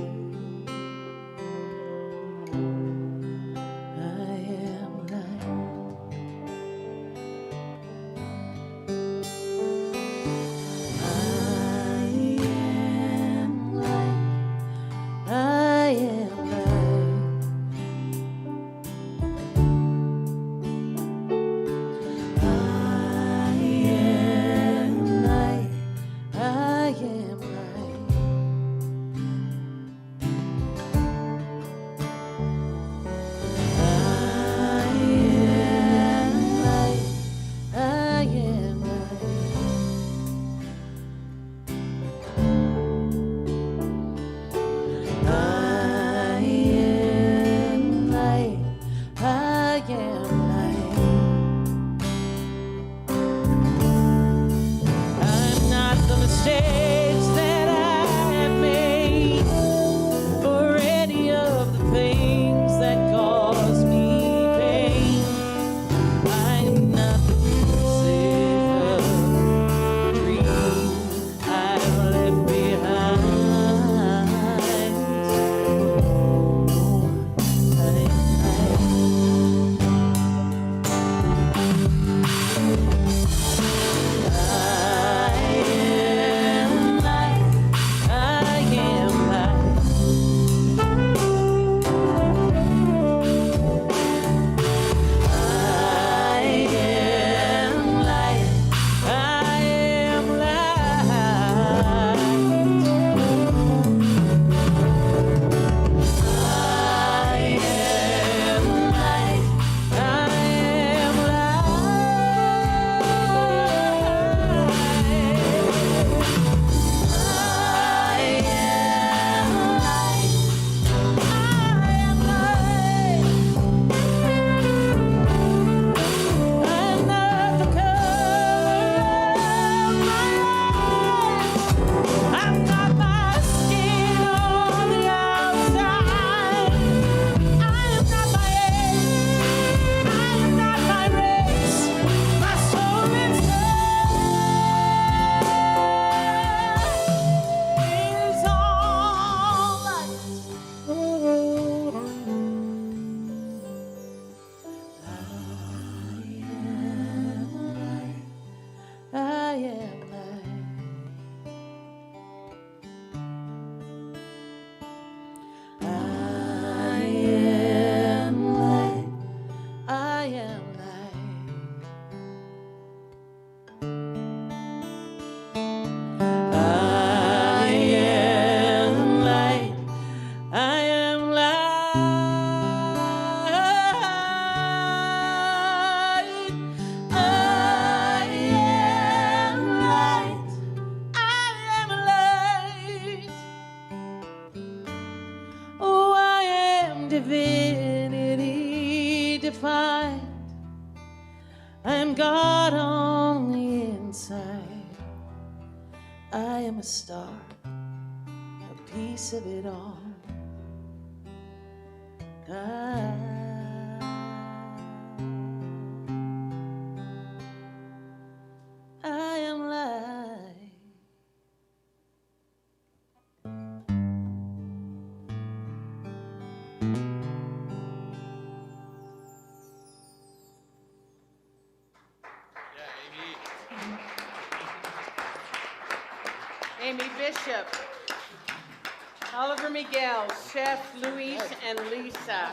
in divinity defined. I am God on the inside. I am a star, a piece of it all. I am light.
Yeah, Amy.
Amy Bishop, Oliver Miguel, Chef Luis, and Lisa.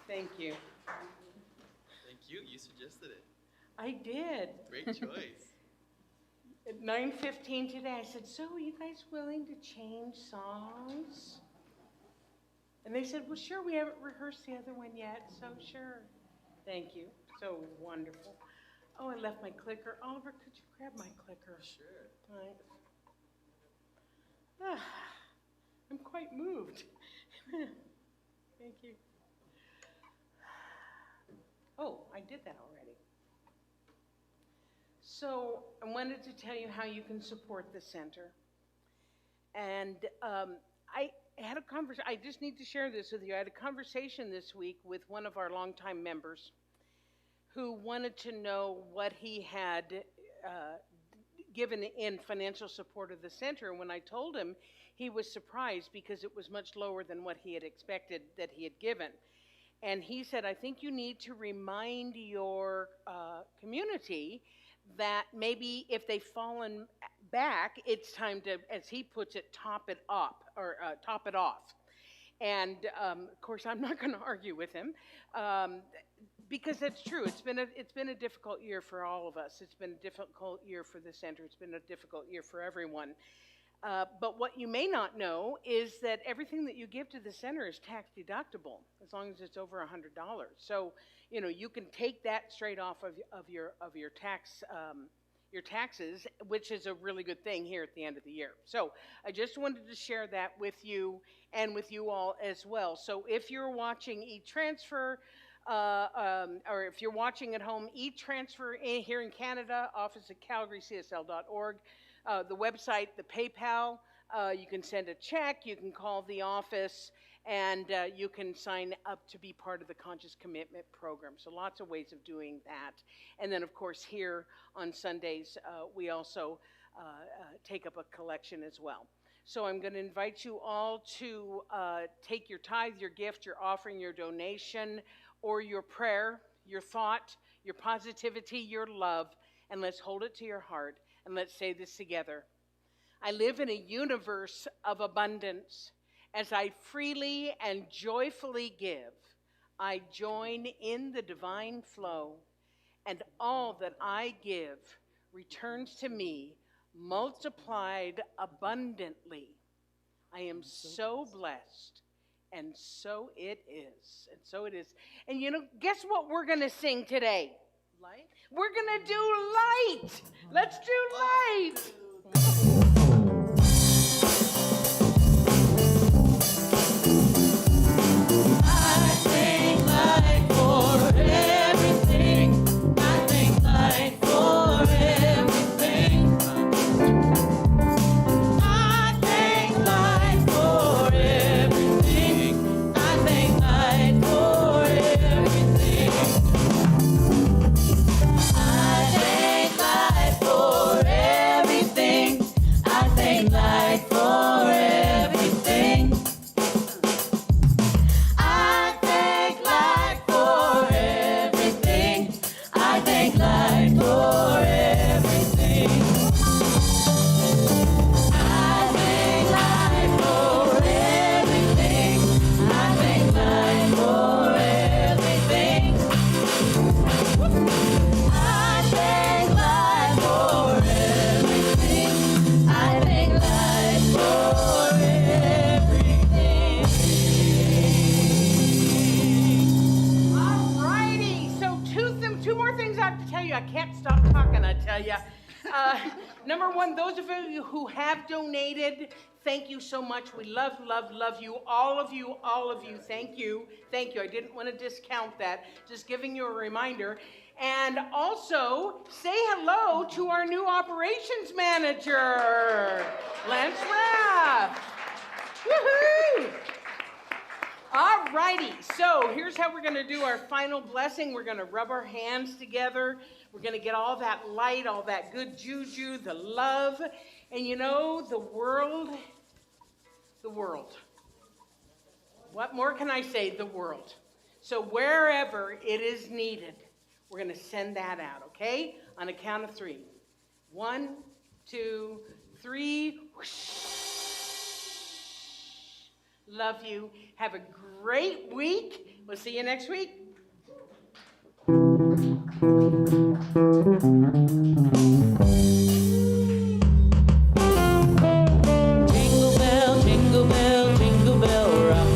Thank you.
Thank you. You suggested it.
I did.
Great choice.
At 9:15 today, I said, so are you guys willing to change songs? And they said, well, sure, we haven't rehearsed the other one yet, so sure. Thank you. So wonderful. Oh, I left my clicker. Oliver, could you grab my clicker?
Sure.
Thanks. Ah, I'm quite moved. Thank you. Oh, I did that already. So I wanted to tell you how you can support the center. And I had a conversation, I just need to share this with you. I had a conversation this week with one of our longtime members who wanted to know what he had given in financial support of the center. And when I told him, he was surprised because it was much lower than what he had expected that he had given. And he said, I think you need to remind your community that maybe if they've fallen back, it's time to, as he puts it, top it up or top it off. And of course, I'm not going to argue with him because that's true. It's been a difficult year for all of us. It's been a difficult year for the center. It's been a difficult year for everyone. But what you may not know is that everything that you give to the center is tax deductible as long as it's over $100. So, you know, you can take that straight off of your taxes, which is a really good thing here at the end of the year. So I just wanted to share that with you and with you all as well. So if you're watching e-transfer, or if you're watching at home, e-transfer here in Canada, office at calgarycsl.org. The website, the PayPal, you can send a check, you can call the office, and you can sign up to be part of the Conscious Commitment Program. So lots of ways of doing that. And then, of course, here on Sundays, we also take up a collection as well. So I'm going to invite you all to take your tithe, your gift, your offering, your donation, or your prayer, your thought, your positivity, your love, and let's hold it to your heart. And let's say this together. I live in a universe of abundance. As I freely and joyfully give, I join in the divine flow, and all that I give returns to me multiplied abundantly. I am so blessed, and so it is. And so it is. And you know, guess what we're going to sing today? Light? We're going to do light. Let's do light.
I thank light for everything. I thank light for everything. I thank light for everything. I thank light for everything. I thank light for everything. I thank light for everything. I thank light for everything. I thank light for everything. I thank light for everything. I thank light for everything. I thank light for everything. I thank light for everything.
Alrighty, so two more things I have to tell you. I can't stop talking, I tell you. Number one, those of you who have donated, thank you so much. We love, love, love you. All of you, all of you. Thank you. Thank you. I didn't want to discount that. Just giving you a reminder. And also, say hello to our new operations manager, Lance Raff. Woohoo! All righty, so here's how we're going to do our final blessing. We're going to rub our hands together. We're going to get all that light, all that good juju, the love. And you know, the world. What more can I say? The world. So wherever it is needed, we're going to send that out, okay? On a count of 3. 1, 2, 3. Whoosh. Love you. Have a great week. We'll see you next week.
Jingle bell rock.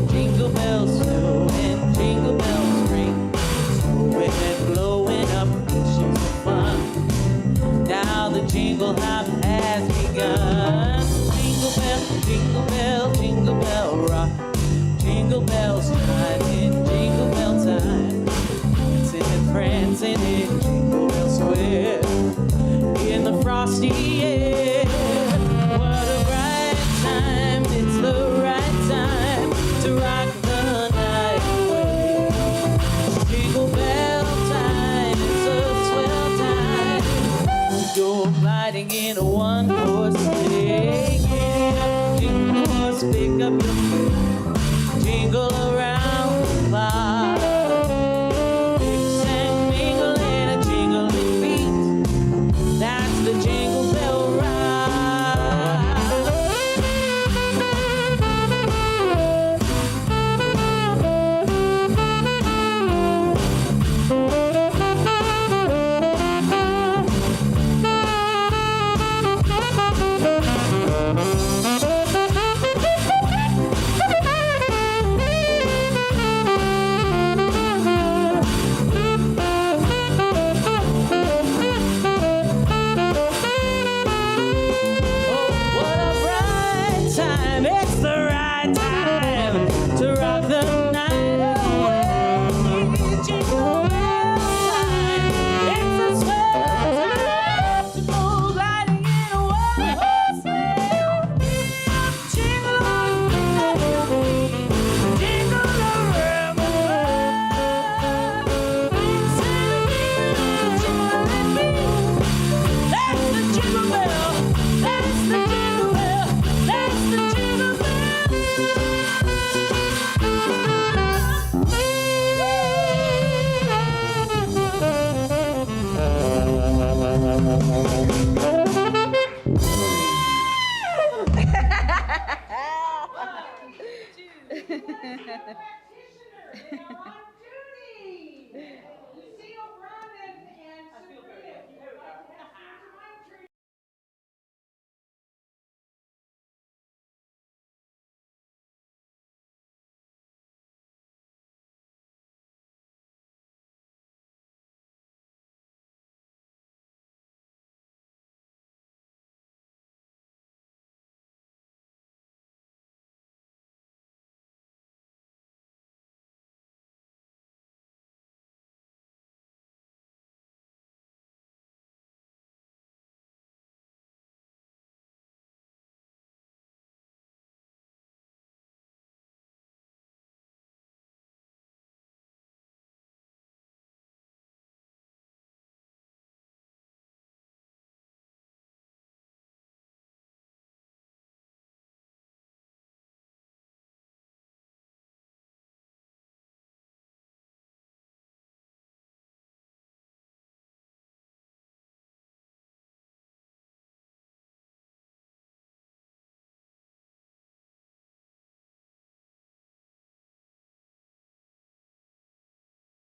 Jingle bells snow and jingle bells ring. Snowing and blowing up bushels of fun. Now the jingle hop has begun. Jingle bell rock. Jingle bells chime in jingle bell time. Dancing and prancing in Jingle Bell Square. In the frosty air. What a bright time, it's the right time to rock the night away. Jingle bell time, it's a swell time to go gliding in a one-horse sleigh. Jingle horse, pick up your feet, jingle around the clock. Mix and mingle in a jingling beat. That's the Jingle Bell
They are on duty.